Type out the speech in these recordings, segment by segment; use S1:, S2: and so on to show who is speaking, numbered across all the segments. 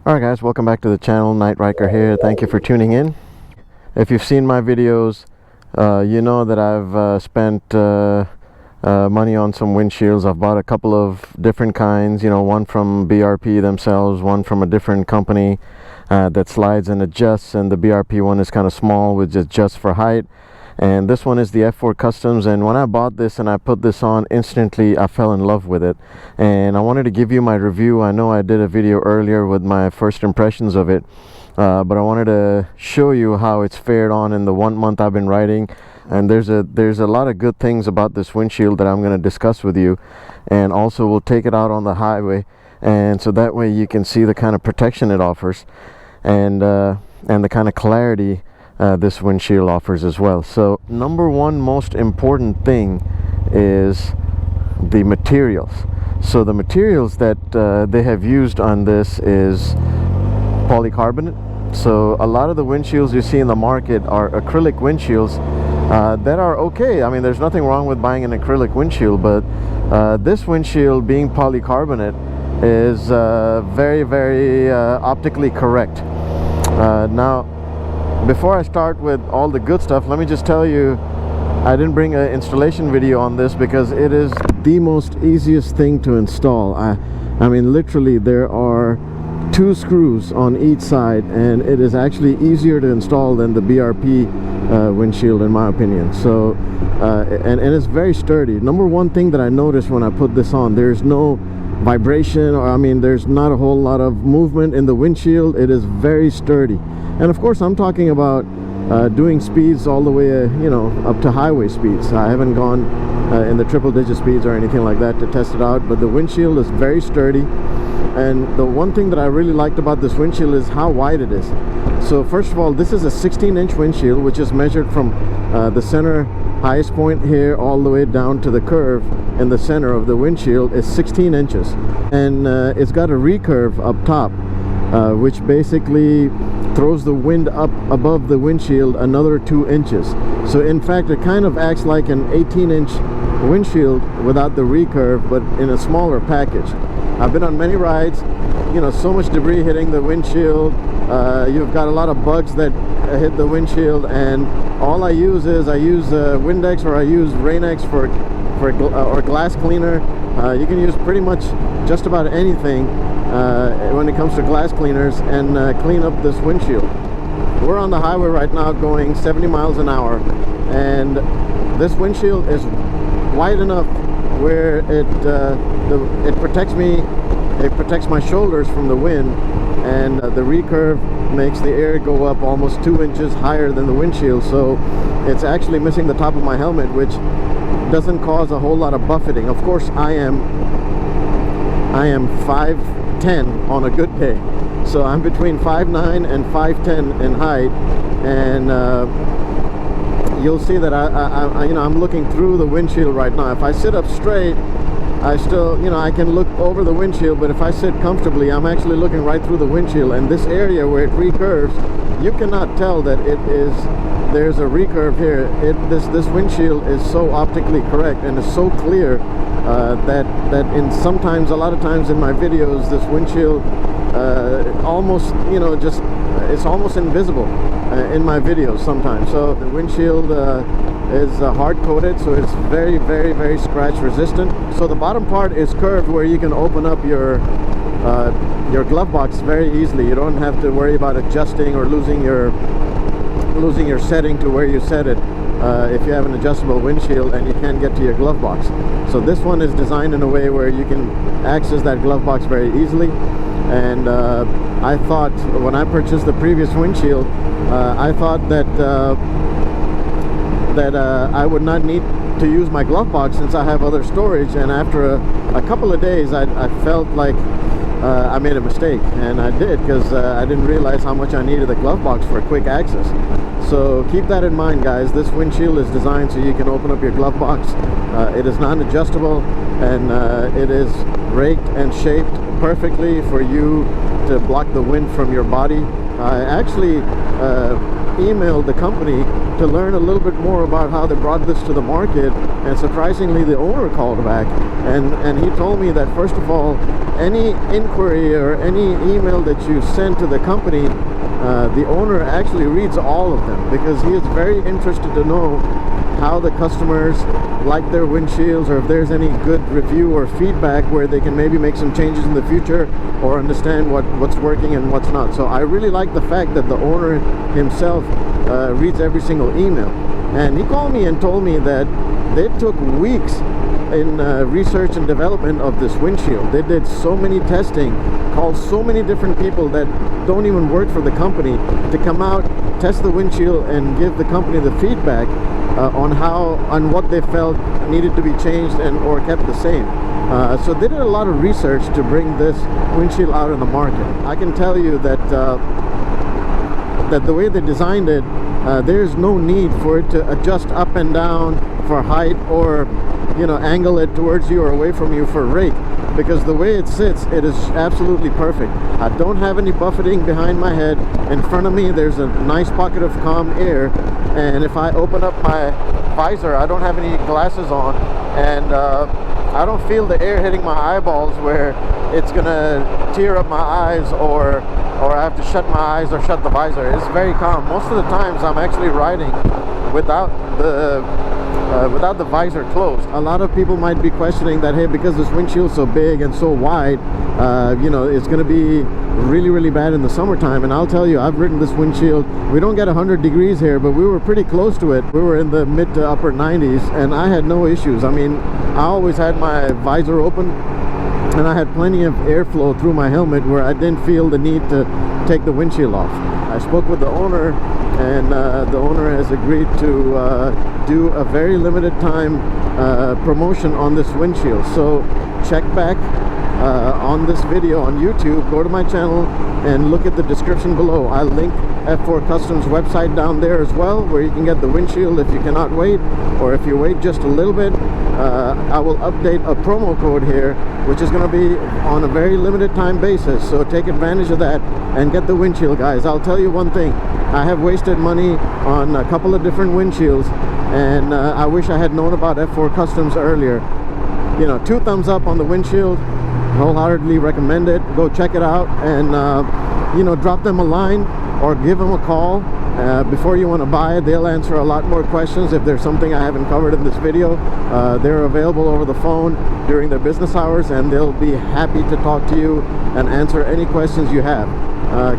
S1: Alright guys, welcome back to the channel. Night Ryker here. Thank you for tuning in. If you've seen my videos, you know that I've spent money on some windshields. I've bought a couple of different kinds, you know, one from BRP themselves, one from a different company that slides and adjusts, and the BRP one is kind of small, which is just for height. And this one is the F4 Customs, and when I bought this and I put this on, instantly I fell in love with it. And I wanted to give you my review. I know I did a video earlier with my first impressions of it, but I wanted to show you how it's fared on in the 1 month I've been riding. And there's a lot of good things about this windshield that I'm going to discuss with you, and also we'll take it out on the highway, and so that way you can see the kind of protection it offers, and the kind of clarity this windshield offers as well. So number one most important thing is the materials. So the materials that they have used on this is polycarbonate. So a lot of the windshields you see in the market are acrylic windshields that are okay. I mean, there's nothing wrong with buying an acrylic windshield, but this windshield, being polycarbonate, is very, very optically correct. Now, before I start with all the good stuff, let me just tell you, I didn't bring an installation video on this because it is the most easiest thing to install. I mean, literally there are 2 screws on each side, and it is actually easier to install than the BRP windshield, in my opinion. So and it's very sturdy. Number one thing that I noticed when I put this on, there's no vibration, or I mean, there's not a whole lot of movement in the windshield. It is very sturdy. And of course I'm talking about doing speeds all the way you know, up to highway speeds. I haven't gone in the triple digit speeds or anything like that to test it out, but the windshield is very sturdy. And the one thing that I really liked about this windshield is how wide it is. So first of all, this is a 16-inch windshield, which is measured from the center highest point here all the way down to the curve in the center of the windshield is 16 inches. And it's got a recurve up top, which basically throws the wind up above the windshield another 2 inches. So in fact, it kind of acts like an 18-inch windshield without the recurve, but in a smaller package. I've been on many rides, you know, so much debris hitting the windshield. You've got a lot of bugs that hit the windshield, and all I use is Windex, or I use Rain-X or glass cleaner. You can use pretty much just about anything when it comes to glass cleaners and clean up this windshield. We're on the highway right now going 70 miles an hour, and this windshield is wide enough where it protects me. It protects my shoulders from the wind, and the recurve makes the air go up almost 2 inches higher than the windshield, so it's actually missing the top of my helmet, which doesn't cause a whole lot of buffeting. Of course, I am 5'10" on a good day, so I'm between 5'9" and 5'10" in height, and you'll see that you know, I'm looking through the windshield right now. If I sit up straight, I still, you know, I can look over the windshield, but if I sit comfortably, I'm actually looking right through the windshield. And this area where it recurves, you cannot tell that there's a recurve here. This windshield is so optically correct and is so clear that in sometimes, a lot of times in my videos, this windshield almost, you know, just it's almost invisible in my videos sometimes. So the windshield is hard coated, so it's very, very, very scratch resistant. So the bottom part is curved where you can open up your glove box very easily. You don't have to worry about adjusting or losing your setting to where you set it if you have an adjustable windshield and you can't get to your glove box. So this one is designed in a way where you can access that glove box very easily. And I thought, when I purchased the previous windshield, I thought that I would not need to use my glove box since I have other storage. And after a couple of days, I felt like I made a mistake, and I did, because I didn't realize how much I needed the glove box for quick access. So keep that in mind, guys. This windshield is designed so you can open up your glove box. It is non-adjustable, and it is raked and shaped perfectly for you to block the wind from your body. I actually emailed the company to learn a little bit more about how they brought this to the market, and surprisingly the owner called back, and he told me that first of all, any inquiry or any email that you send to the company, the owner actually reads all of them, because he is very interested to know how the customers like their windshields, or if there's any good review or feedback where they can maybe make some changes in the future, or understand what's working and what's not. So I really like the fact that the owner himself reads every single email. And he called me and told me that they took weeks in research and development of this windshield. They did so many testing, called so many different people that don't even work for the company to come out, test the windshield, and give the company the feedback on what they felt needed to be changed and or kept the same. So they did a lot of research to bring this windshield out in the market. I can tell you that that the way they designed it, there's no need for it to adjust up and down for height, or angle it towards you or away from you for rake, because the way it sits, it is absolutely perfect. I don't have any buffeting behind my head. In front of me there's a nice pocket of calm air, and if I open up my visor, I don't have any glasses on, and I don't feel the air hitting my eyeballs where it's gonna tear up my eyes, or I have to shut my eyes or shut the visor. It's very calm. Most of the times I'm actually riding without the visor closed. A lot of people might be questioning that, hey, because this windshield's so big and so wide, it's going to be really, really bad in the summertime. And I'll tell you, I've ridden this windshield. We don't get 100 degrees here, but we were pretty close to it. We were in the mid to upper 90s, and I had no issues. I mean, I always had my visor open, and I had plenty of airflow through my helmet where I didn't feel the need to take the windshield off. I spoke with the owner, and the owner has agreed to do a very limited time promotion on this windshield. So check back on this video on YouTube, go to my channel and look at the description below. I'll link F4 Customs website down there as well, where you can get the windshield if you cannot wait, or if you wait just a little bit. I will update a promo code here, which is going to be on a very limited time basis, so take advantage of that and get the windshield, guys. I'll tell you one thing, I have wasted money on a couple of different windshields, and I wish I had known about F4 Customs earlier. 2 thumbs up on the windshield, wholeheartedly recommend it. Go check it out, and drop them a line or give them a call before you want to buy it. They'll answer a lot more questions if there's something I haven't covered in this video. They're available over the phone during their business hours, and they'll be happy to talk to you and answer any questions you have.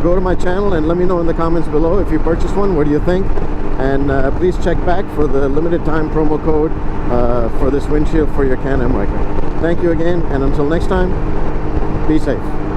S1: Go to my channel and let me know in the comments below if you purchased one, what do you think? And please check back for the limited time promo code for this windshield for your Can Am Ryker. Thank you again, and until next time, be safe.